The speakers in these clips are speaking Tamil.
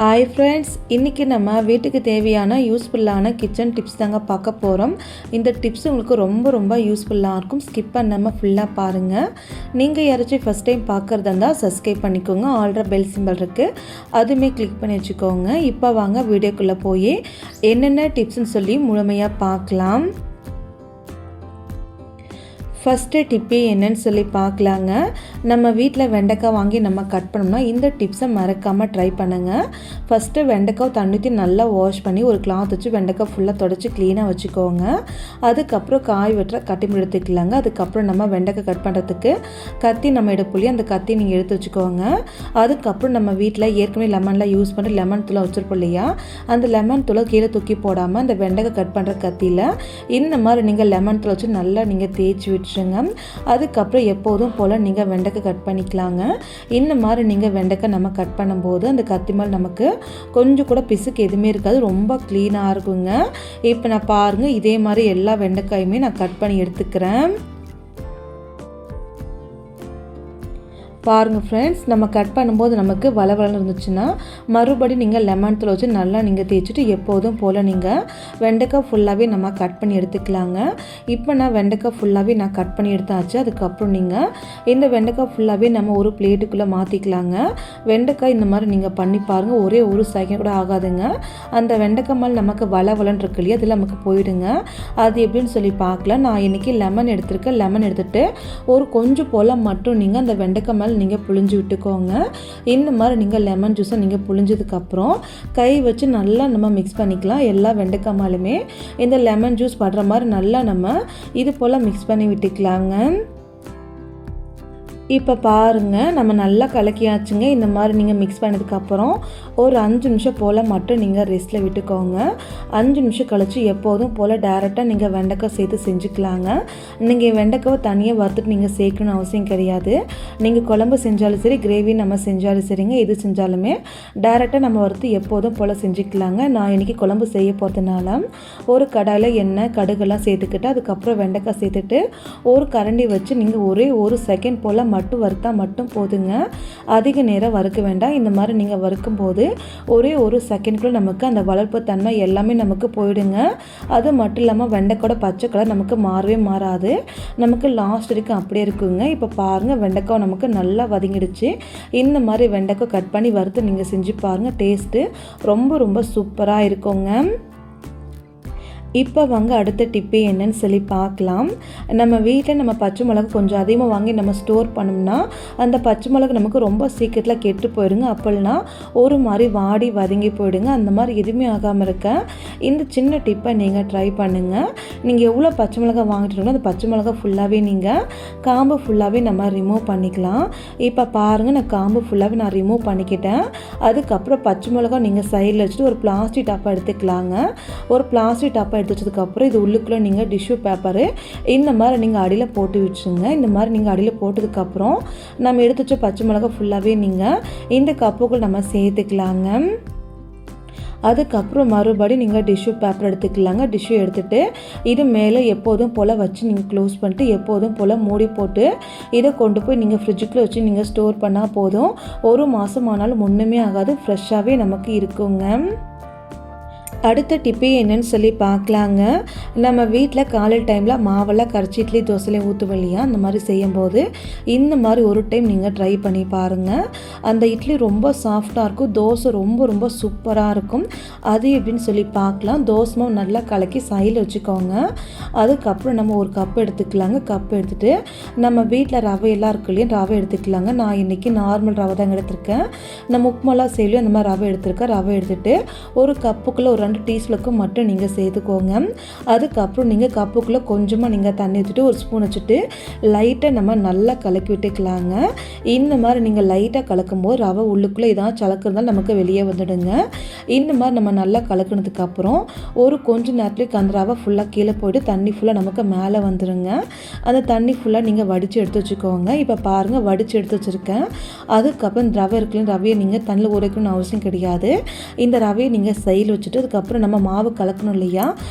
ஹாய் ஃப்ரெண்ட்ஸ், இன்றைக்கி நம்ம வீட்டுக்கு தேவையான யூஸ்ஃபுல்லான கிச்சன் டிப்ஸ் தாங்க பார்க்க போகிறோம். இந்த டிப்ஸ் உங்களுக்கு ரொம்ப யூஸ்ஃபுல்லாக இருக்கும். ஸ்கிப் பண்ணாமல் ஃபுல்லாக பாருங்கள். நீங்கள் யாராச்சும் ஃபஸ்ட் டைம் பார்க்குறதா இருந்தால் சப்ஸ்கிரைப் பண்ணிக்கோங்க. ஆல்ரெடி பெல் சிம்பிள் இருக்குது, அதுவுமே கிளிக் பண்ணி வச்சுக்கோங்க. இப்போ வாங்க வீடியோக்குள்ளே போய் என்னென்ன டிப்ஸ்ன்னு சொல்லி முழுமையாக பார்க்கலாம். ஃபஸ்ட்டு டிப்பு என்னன்னு சொல்லி பார்க்கலாங்க. நம்ம வீட்டில் வெண்டைக்காய் வாங்கி நம்ம கட் பண்ணோம்னா இந்த டிப்ஸை மறக்காமல் ட்ரை பண்ணுங்கள். ஃபஸ்ட்டு வெண்டைக்காய் தண்ணி ஊற்றி நல்லா வாஷ் பண்ணி ஒரு கிளாத் வச்சு வெண்டைக்காய் ஃபுல்லாக தொடச்சி க்ளீனாக வச்சுக்கோங்க. அதுக்கப்புறம் காய் வெட்டுற கட்டி எடுத்துக்கலாங்க. அதுக்கப்புறம் நம்ம வெண்டைக்காய் கட் பண்ணுறதுக்கு கத்தி நம்ம எடுப்புள்ளி அந்த கத்தி நீங்கள் எடுத்து வச்சுக்கோங்க. அதுக்கப்புறம் நம்ம வீட்டில் ஏற்கனவே லெமனில் யூஸ் பண்ணி லெமன் தூளை வச்சுருப்போம் இல்லையா, அந்த லெமன் தூளை கீழே தூக்கி போடாமல் அந்த வெண்டைக்காய் கட் பண்ணுற கத்தியில் இந்த மாதிரி நீங்கள் லெமன் தூளை வச்சு நல்லா நீங்கள் தேய்ச்சி விட்டு அதுக்கப்புறம் எப்போதும் போல் நீங்கள் வெண்டைக்காய் கட் பண்ணிக்கலாங்க. இந்த மாதிரி நீங்கள் வெண்டைக்காய் நம்ம கட் பண்ணும்போது அந்த கத்தி மேல் நமக்கு கொஞ்சம் கூட பிசுக்கு எதுவுமே இருக்காது, ரொம்ப க்ளீனாக இருக்குங்க. இப்போ நான் பாருங்கள், இதே மாதிரி எல்லா வெண்டைக்காயுமே நான் கட் பண்ணி எடுத்துக்கிறேன். பாருங்கள் ஃப்ரெண்ட்ஸ், நம்ம கட் பண்ணும்போது நமக்கு வளவளன்னு இருந்துச்சுன்னா மறுபடியும் நீங்கள் லெமன் தூள் வச்சு நல்லா நீங்கள் தேய்ச்சிட்டு எப்போதும் போல் நீங்கள் வெண்டைக்காய் ஃபுல்லாகவே நம்ம கட் பண்ணி எடுத்துக்கலாங்க. இப்போ நான் வெண்டைக்காய் ஃபுல்லாகவே நான் கட் பண்ணி எடுத்தாச்சு. அதுக்கப்புறம் நீங்கள் இந்த வெண்டைக்காய் ஃபுல்லாகவே நம்ம ஒரு பிளேட்டுக்குள்ளே மாற்றிக்கலாங்க. வெண்டைக்காய் இந்த மாதிரி நீங்கள் பண்ணி பாருங்கள், ஒரே ஒரு செகண்ட் கூட ஆகாதுங்க. அந்த வெண்டைக்காய் மேலே நமக்கு வளவளன்னு இருக்கு இல்லையா, அதில் நமக்கு போயிடுங்க. அது எப்படின்னு சொல்லி பார்க்கலாம். நான் இன்றைக்கி லெமன் எடுத்துருக்கேன். லெமன் எடுத்துகிட்டு ஒரு கொஞ்சம் போல் மட்டும் நீங்கள் அந்த வெண்டைக்காய் மேலே நீங்கள் புழிஞ்சு விட்டுக்கோங்க. இந்த மாதிரி நீங்கள் லெமன் ஜூஸை நீங்கள் புழிஞ்சதுக்கப்புறம் கை வச்சு நல்லா நம்ம மிக்ஸ் பண்ணிக்கலாம். எல்லா வெண்டைக்காய் மேலுமே இந்த லெமன் ஜூஸ் படுற மாதிரி நல்லா நம்ம இது போல் மிக்ஸ் பண்ணி விட்டுக்கலாங்க. இப்போ பாருங்கள், நம்ம நல்லா கலக்கியாச்சுங்க. இந்த மாதிரி நீங்கள் மிக்ஸ் பண்ணதுக்கப்புறம் ஒரு 5 நிமிஷம் போல் மட்டும் நீங்கள் ரெஸ்ட்டில் விட்டுக்கோங்க. 5 நிமிஷம் கழித்து எப்போதும் போல் டேரெக்டாக நீங்கள் வெண்டைக்காய் சேர்த்து செஞ்சுக்கலாங்க. நீங்கள் வெண்டைக்காவை தனியாக வறுத்துட்டு நீங்கள் சேர்க்கணும்னு அவசியம் கிடையாது. நீங்கள் குழம்பு செஞ்சாலும் சரி, கிரேவி நம்ம செஞ்சாலும் சரிங்க, எது செஞ்சாலுமே டேரெக்டாக நம்ம வறுத்து எப்போதும் போல் செஞ்சுக்கலாங்க. நான் இன்றைக்கி குழம்பு செய்ய போகிறதுனால ஒரு கடாயில் எண்ணெய் கடுகெல்லாம் சேர்த்துக்கிட்டு அதுக்கப்புறம் வெண்டைக்காய் சேர்த்துட்டு ஒரு கரண்டி வச்சு நீங்கள் ஒரே ஒரு செகண்ட் போல் மட்டும் வறுத்தா மட்டும் போதுங்க. அதிக நேரம் வறுக்க வேண்டாம். இந்த மாதிரி நீங்கள் வறுக்கும் போது ஒரே ஒரு செகண்ட்குள்ள நமக்கு அந்த வளர்ப்பு தன்மை எல்லாமே நமக்கு போயிடுங்க. அது மட்டும் இல்லாமல் வெண்டைக்காயோட பச்சை கலர் நமக்கு மாறவே மாறாது, நமக்கு லாஸ்ட் வரைக்கும் அப்படியே இருக்குங்க. இப்போ பாருங்கள், வெண்டைக்காய் நமக்கு நல்லா வதங்கிடுச்சு. இந்த மாதிரி வெண்டைக்காய் கட் பண்ணி வறுத்து நீங்கள் செஞ்சு பாருங்கள், டேஸ்ட்டு ரொம்ப சூப்பராக இருக்குங்க. இப்போ வாங்க அடுத்த டிப்பு என்னன்னு சொல்லி பார்க்கலாம். நம்ம வீட்டில் நம்ம பச்சை மிளகு கொஞ்சம் அதிகமாக வாங்கி நம்ம ஸ்டோர் பண்ணோம்னா அந்த பச்சை மிளகு நமக்கு ரொம்ப சீக்கிரத்தில் கெட்டு போயிடுங்க. அப்போனா ஒரு மாதிரி வாடி வதங்கி போயிடுங்க. அந்த மாதிரி எதுவுமே ஆகாமல் இருக்க இந்த சின்ன டிப்பை நீங்கள் ட்ரை பண்ணுங்கள். நீங்கள் எவ்வளோ பச்சை மிளகாய் வாங்கிட்டீங்களோ அந்த பச்சை மிளகாய் ஃபுல்லாகவே நீங்கள் காம்பு ஃபுல்லாகவே நம்ம ரிமூவ் பண்ணிக்கலாம். இப்போ பாருங்கள், நான் காம்பு ஃபுல்லாகவே நான் ரிமூவ் பண்ணிக்கிட்டேன். அதுக்கப்புறம் பச்சை மிளகாய் நீங்கள் சைடில் வச்சுட்டு ஒரு பிளாஸ்டிக் டப்பா எடுத்துக்கலாங்க. ஒரு பிளாஸ்டிக் டப்பா எடுத்து வச்சதுக்கப்புறம் இது உள்ளுக்குள்ளே நீங்கள் டிஷ்யூ பேப்பரு இந்த மாதிரி நீங்கள் அடியில் போட்டு வச்சுங்க. இந்த மாதிரி நீங்கள் அடியில் போட்டதுக்கப்புறம் நம்ம எடுத்து வச்ச பச்சை மிளகாய் ஃபுல்லாகவே நீங்கள் இந்த கப்புக்குள் நம்ம சேர்த்துக்கலாங்க. அதுக்கப்புறம் மறுபடியும் நீங்கள் டிஷ்யூ பேப்பர் எடுத்துக்கலாங்க. டிஷ்யூ எடுத்துகிட்டு இது மேலே எப்போதும் போல் வச்சு நீங்கள் க்ளோஸ் பண்ணிட்டு எப்போதும் போல் மூடி போட்டு இதை கொண்டு போய் நீங்கள் ஃப்ரிட்ஜுக்குள்ளே வச்சு நீங்கள் ஸ்டோர் பண்ணால் போதும். ஒரு மாதம் ஆனாலும் ஒன்றுமே ஆகாது, ஃப்ரெஷ்ஷாகவே நமக்கு இருக்குங்க. அடுத்த டிப்பு என்னன்னு சொல்லி பார்க்கலாங்க. நம்ம வீட்டில் காலையில் டைமில் மாவெல்லாம் கரைச்சி இட்லி தோசையிலையும் ஊற்றுவோம் இல்லையா, அந்த மாதிரி செய்யும்போது இந்த மாதிரி ஒரு டைம் நீங்கள் ட்ரை பண்ணி பாருங்கள். அந்த இட்லி ரொம்ப சாஃப்டாக இருக்கும், தோசை ரொம்ப சூப்பராக இருக்கும். அது எப்படின்னு சொல்லி பார்க்கலாம். தோசை மாவு நல்லா கலக்கி சைடில் வச்சுக்கோங்க. அதுக்கப்புறம் நம்ம ஒரு கப் எடுத்துக்கலாங்க. கப் எடுத்துகிட்டு நம்ம வீட்டில் ரவையெல்லாம் இருக்கு இல்லையா, ரவை எடுத்துக்கலாங்க. நான் இன்றைக்கி நார்மல் ரவை தாங்க எடுத்திருக்கேன். நம்ம உப்புமெல்லாம் செய்யலையும் அந்த மாதிரி ரவை எடுத்துருக்கேன். ரவை எடுத்துகிட்டு ஒரு கப்புக்குள்ளே ஒரு 2 டீஸ்பூனுக்கு மட்டும் நீங்கள் சேர்த்துக்கோங்க. அதுக்கப்புறம் நீங்கள் கப்புக்குள்ளே கொஞ்சமாக நீங்கள் தண்ணி ஊற்றிட்டு ஒரு ஸ்பூன் வச்சுட்டு லைட்டாக நம்ம நல்லா கலக்கி விட்டுக்கலாங்க. இந்த மாதிரி நீங்கள் லைட்டாக கலக்கும்போது ரவை உள்ளுக்குள்ளே ஏதாவது சலக்கிறதால நமக்கு வெளியே வந்துடுங்க. இந்த மாதிரி நம்ம நல்லா கலக்கினதுக்கப்புறம் ஒரு கொஞ்சம் நேரத்துலேயே அந்த ரவை ஃபுல்லாக கீழே போய்ட்டு தண்ணி ஃபுல்லாக நமக்கு மேலே வந்துடுங்க. அந்த தண்ணி ஃபுல்லாக நீங்கள் வடித்து எடுத்து வச்சுக்கோங்க. இப்போ பாருங்கள், வடித்து எடுத்து வச்சுருக்கேன். அதுக்கப்புறம் இந்த ரவை இருக்குல்ல, ரவையை நீங்கள் தண்ணியில் ஊற வைக்கணும்னு அவசியம் கிடையாது. இந்த ரவையை நீங்கள் சைடில் வச்சுட்டு அதுக்கப்புறம் நம்ம மாவு கலக்கணும் இல்லையா,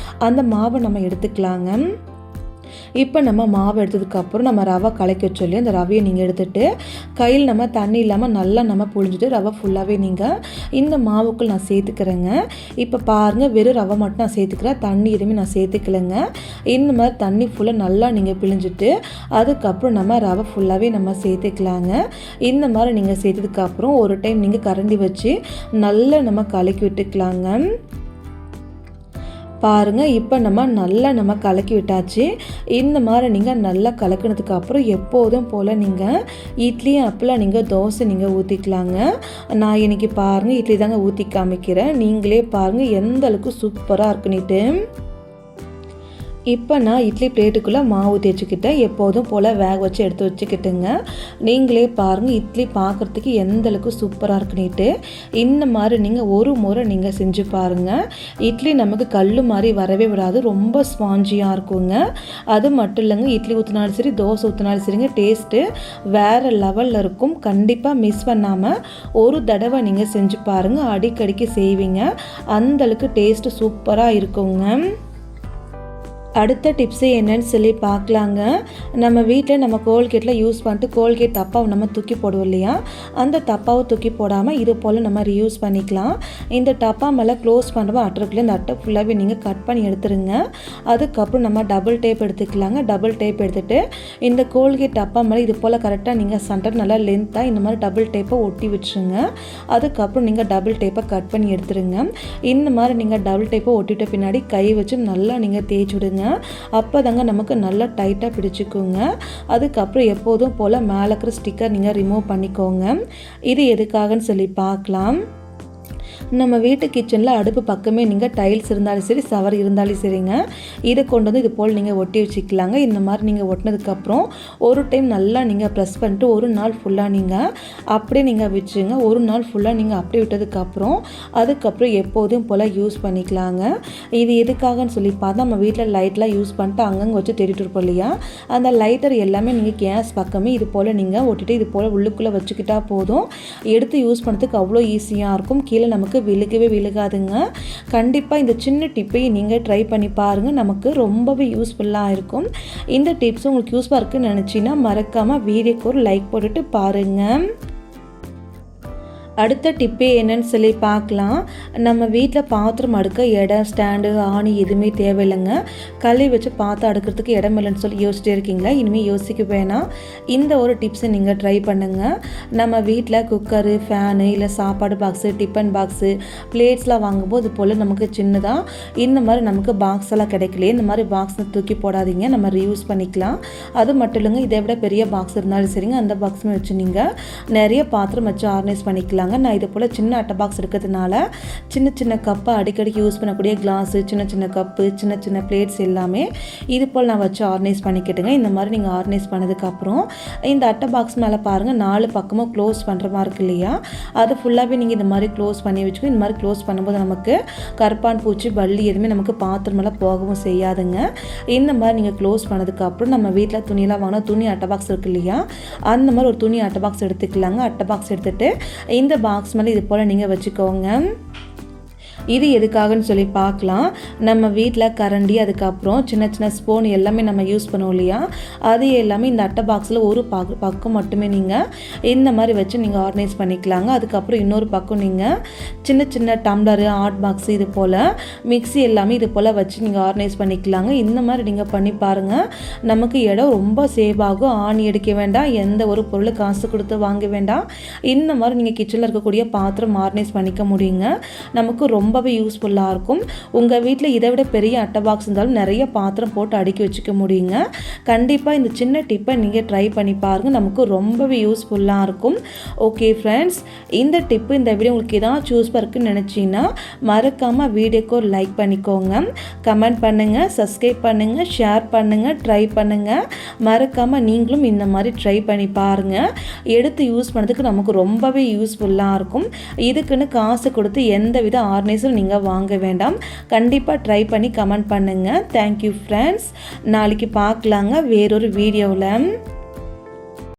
அந்த மாவை நம்ம எடுத்துக்கலாங்க. இப்போ நம்ம மாவு எடுத்ததுக்கப்புறம் நம்ம ரவை கலக்கி வச்சோம் இல்லையா, அந்த ரவையை நீங்கள் எடுத்துகிட்டு கையில் நம்ம தண்ணி இல்லாமல் நல்லா நம்ம புழிஞ்சிட்டு ரவை ஃபுல்லாகவே நீங்கள் இந்த மாவுக்குள் நான் சேர்த்துக்கிறேங்க. இப்போ பாருங்கள், வெறும் ரவை மட்டும் நான் சேர்த்துக்கிறேன், தண்ணி எதுவுமே நான் சேர்த்துக்கலைங்க. இந்த மாதிரி தண்ணி ஃபுல்லாக நல்லா நீங்கள் பிழிஞ்சிட்டு அதுக்கப்புறம் நம்ம ரவை ஃபுல்லாகவே நம்ம சேர்த்துக்கலாங்க. இந்த மாதிரி நீங்கள் சேர்த்ததுக்கப்புறம் ஒரு டைம் நீங்கள் கரண்டி வச்சு நல்லா நம்ம கலக்கி விட்டுக்கலாங்க. பாருங்கள், இப்போ நம்ம கலக்கி விட்டாச்சு. இந்த மாதிரி நீங்கள் நல்லா கலக்கினதுக்கு அப்புறம் எப்போதும் போல் நீங்கள் இட்லி அப்பெல்லாம் நீங்கள் தோசை நீங்கள் ஊற்றிக்கலாங்க. நான் இன்றைக்கி பாருங்கள் இட்லி தாங்க ஊற்றி காமிக்கிறேன். நீங்களே பாருங்கள் எந்த அளவுக்கு சூப்பராக இருக்குன்னுட்டு. இப்போ நான் இட்லி பிளேட்டுக்குள்ளே மாவு தேய்ச்சிக்கிட்டேன். எப்போதும் போல் வேக வச்சு எடுத்து வச்சுக்கிட்டுங்க. நீங்களே பாருங்கள் இட்லி பார்க்குறதுக்கு எந்த அளவுக்கு சூப்பராக இருக்குன்னுட்டு. இந்த மாதிரி நீங்கள் ஒரு முறை நீங்கள் செஞ்சு பாருங்கள். இட்லி நமக்கு கல் மாதிரி வரவே விடாது, ரொம்ப ஸ்பாஞ்சியாக இருக்குங்க. அது மட்டும் இல்லைங்க, இட்லி ஊற்றினாலும் சரி தோசை ஊற்றினாலும் சரிங்க, டேஸ்ட்டு வேறு லெவலில் இருக்கும். கண்டிப்பாக மிஸ் பண்ணாமல் ஒரு தடவை நீங்கள் செஞ்சு பாருங்கள். அடிக்கடிக்கு செய்வீங்க, அந்தளவுக்கு டேஸ்ட்டு சூப்பராக இருக்குங்க. அடுத்த டிப்ஸு என்னன்னு சொல்லி பார்க்கலாங்க. நம்ம வீட்டில் நம்ம கோல்கேட்டில் யூஸ் பண்ணிட்டு கோல்கேட் டப்பாவை நம்ம தூக்கி போடுவோம் இல்லையா, அந்த டப்பாவை தூக்கி போடாமல் இது போல் நம்ம ரீயூஸ் பண்ணிக்கலாம். இந்த டப்பா மேலே க்ளோஸ் பண்ணுறப்ப அட்டருக்குள்ளே இந்த அட்டை ஃபுல்லாகவே நீங்கள் கட் பண்ணி எடுத்துருங்க. அதுக்கப்புறம் நம்ம டபுள் டேப் எடுத்துக்கலாங்க. டபுள் டேப் எடுத்துகிட்டு இந்த கோல்கேட் டப்பா மேலே இது போல் கரெக்டாக நீங்கள் சென்டர் நல்லா லென்த்தாக இந்த மாதிரி டபுள் டேப்பை ஒட்டி வச்சுருங்க. அதுக்கப்புறம் நீங்கள் டபுள் டேப்பை கட் பண்ணி எடுத்துருங்க. இந்த மாதிரி நீங்கள் டபுள் டேப்பை ஒட்டிட்ட பின்னாடி கை வச்சு நல்லா நீங்கள் தேய்ச்சி விடுங்க. அப்போ தாங்க நமக்கு நல்லா டைட்டாக பிடிச்சிக்குங்க. அதுக்கப்புறம் எப்போதும் போல் மேலே இருக்கிற ஸ்டிக்கர் நீங்கள் ரிமூவ் பண்ணிக்கோங்க. இது எதுக்காகன்னு சொல்லி பார்க்கலாம். நம்ம வீட்டு கிச்சனில் அடுப்பு பக்கமே நீங்கள் டைல்ஸ் இருந்தாலும் சரி சவர் இருந்தாலும் சரிங்க, இதை கொண்டு வந்து இது போல் நீங்கள் ஒட்டி வச்சுக்கலாங்க. இந்த மாதிரி நீங்கள் ஒட்டினதுக்கப்புறம் ஒரு டைம் நல்லா நீங்கள் ப்ரெஸ் பண்ணிட்டு ஒரு நாள் ஃபுல்லாக நீங்கள் அப்படியே நீங்கள் வச்சுங்க. ஒரு நாள் ஃபுல்லாக நீங்கள் அப்படியே விட்டதுக்கப்புறம் அதுக்கப்புறம் எப்போதும் போல் யூஸ் பண்ணிக்கலாங்க. இது எதுக்காகன்னு சொல்லி பார்த்தா நம்ம வீட்டில் லைட்லாம் யூஸ் பண்ணிட்டு அங்கங்கே வச்சு தேடிட்டு இருப்போம் இல்லையா, அந்த லைட்டர் எல்லாமே நீங்கள் கேஸ் பக்கமே இது போல் நீங்கள் ஒட்டிட்டு இது போல் உள்ளுக்குள்ளே வச்சுக்கிட்டா போதும். எடுத்து யூஸ் பண்ணுறதுக்கு அவ்வளோ ஈஸியாக இருக்கும். கீழே நமக்கு விழுகாதுங்க. கண்டிப்பாக இந்த சின்ன டிப்பை நீங்கள் ட்ரை பண்ணி பாருங்கள். நமக்கு ரொம்பவே யூஸ்ஃபுல்லாக இருக்கும். இந்த டிப்ஸ் உங்களுக்கு யூஸ்ஃபுல்லாக இருக்குன்னு நினச்சின்னா மறக்காமல் வீடியோக்கு ஒரு லைக் போட்டுட்டு பாருங்கள். அடுத்த டிப்பே என்னன்னு சொல்லி பார்க்கலாம். நம்ம வீட்டில் பாத்திரம் அடுக்க இடம் ஸ்டாண்டு ஆணி எதுவுமே தேவையில்லைங்க. கல்வி வச்சு பாத்திரம் அடுக்கிறதுக்கு இடம் இல்லைன்னு சொல்லி யோசிச்சுட்டே இருக்கீங்களா, இனிமேல் யோசிக்க வேணாம். இந்த ஒரு டிப்ஸை நீங்கள் ட்ரை பண்ணுங்கள். நம்ம வீட்டில் குக்கரு ஃபேனு இல்லை சாப்பாடு பாக்ஸு டிஃபன் பாக்ஸு பிளேட்ஸ்லாம் வாங்கும்போது இது போல் நமக்கு சின்னதாக இந்த மாதிரி நமக்கு பாக்ஸ் எல்லாம் கிடைக்கலையே, இந்த மாதிரி பாக்ஸ் தூக்கி போடாதீங்க, நம்ம ரீயூஸ் பண்ணிக்கலாம். அது மட்டும் இல்லைங்க, இதை விட பெரிய பாக்ஸ் இருந்தாலும் சரிங்க, அந்த பாக்ஸுமே வச்சு நீங்கள் நிறைய பாத்திரம் வச்சு ஆர்கனைஸ் பண்ணிக்கலாம். நான் இது போல் சின்ன அட்டை பாக்ஸ் இருக்கிறதுனால சின்ன சின்ன கப்பை அடிக்கடிக்கு யூஸ் பண்ணக்கூடிய கிளாஸு சின்ன சின்ன கப்பு சின்ன சின்ன பிளேட்ஸ் எல்லாமே இது போல் நான் வச்சு ஆர்கனைஸ் பண்ணிக்கிட்டுங்க. இந்த மாதிரி நீங்கள் ஆர்கனைஸ் பண்ணதுக்கப்புறம் இந்த அட்டை பாக்ஸ் மேலே பாருங்கள் 4 பக்கமும் க்ளோஸ் பண்ணுற மாதிரி இருக்கு இல்லையா, அது ஃபுல்லாகவே நீங்கள் இந்த மாதிரி க்ளோஸ் பண்ணி வச்சுக்கோ. இந்த மாதிரி க்ளோஸ் பண்ணும்போது நமக்கு கருப்பான் பூச்சி பள்ளி எதுவுமே நமக்கு பாத்திரமெல்லாம் போகவும் செய்யாதுங்க. இந்த மாதிரி நீங்கள் க்ளோஸ் பண்ணதுக்கப்புறம் நம்ம வீட்டில் துணியெல்லாம் வாங்கினா துணி அட்டை பாக்ஸ் இருக்கு இல்லையா, அந்த மாதிரி ஒரு துணி அட்டை பாக்ஸ் எடுத்துக்கலாங்க. அட்டை பாக்ஸ் எடுத்துகிட்டு இந்த பாக்ஸ் மேலே இது போல் நீங்கள் வச்சுக்கோங்க. இது எதுக்காகன்னு சொல்லி பார்க்கலாம். நம்ம வீட்டில் கரண்டி அதுக்கப்புறம் சின்ன சின்ன ஸ்பூன் எல்லாமே நம்ம யூஸ் பண்ணுவோம் இல்லையா, அது எல்லாமே இந்த அட்டை பாக்ஸில் ஒரு பக்கம் மட்டுமே நீங்கள் இந்த மாதிரி வச்சு நீங்கள் ஆர்கனைஸ் பண்ணிக்கலாங்க. அதுக்கப்புறம் இன்னொரு பக்கம் நீங்கள் சின்ன சின்ன டம்ளரு ஹாட் பாக்ஸு இது போல் மிக்ஸி எல்லாமே இது போல் வச்சு நீங்கள் ஆர்கனைஸ் பண்ணிக்கலாங்க. இந்த மாதிரி நீங்கள் பண்ணி பாருங்கள். நமக்கு இடம் ரொம்ப சேவ் ஆகும். ஆணி அடிக்க வேண்டாம், எந்த ஒரு பொருள் காசு கொடுத்து வாங்க வேண்டாம். இந்த மாதிரி நீங்கள் கிச்சனில் இருக்கக்கூடிய பாத்திரம் ஆர்கனைஸ் பண்ணிக்க முடியுங்க. நமக்கு ரொம்பவே யூஸ்ஃபுல்லாக இருக்கும். உங்கள் வீட்டில் இதை விட பெரிய அட்டை பாக்ஸ் இருந்தாலும் நிறைய பாத்திரம் போட்டு அடுக்கி வச்சுக்க முடியுங்க. கண்டிப்பாக இந்த சின்ன டிப்பை நீங்கள் ட்ரை பண்ணி பாருங்கள். நமக்கு ரொம்பவே யூஸ்ஃபுல்லாக இருக்கும். ஓகே ஃப்ரெண்ட்ஸ், இந்த டிப்பு இந்த வீடியோ உங்களுக்கு ஏதாச்சும் யூஸ்ஃபுல்லாக இருக்குன்னு நினச்சிங்கன்னா மறக்காமல் வீடியோக்கு ஒரு லைக் பண்ணிக்கோங்க, கமெண்ட் பண்ணுங்கள், சப்ஸ்கிரைப் பண்ணுங்கள், ஷேர் பண்ணுங்கள், ட்ரை பண்ணுங்கள். மறக்காமல் நீங்களும் இந்த மாதிரி ட்ரை பண்ணி பாருங்கள். எடுத்து யூஸ் பண்ணுறதுக்கு நமக்கு ரொம்பவே யூஸ்ஃபுல்லாக இருக்கும். இதுக்குன்னு காசு கொடுத்து எந்த வித ஆர்கனைஸும் நீங்கள் வாங்க வேண்டாம். கண்டிப்பாக ட்ரை பண்ணி கமெண்ட் பண்ணுங்கள். Thank you friends. நாளைக்கு பார்க்கலாங்க வேறொரு வீடியோவில்.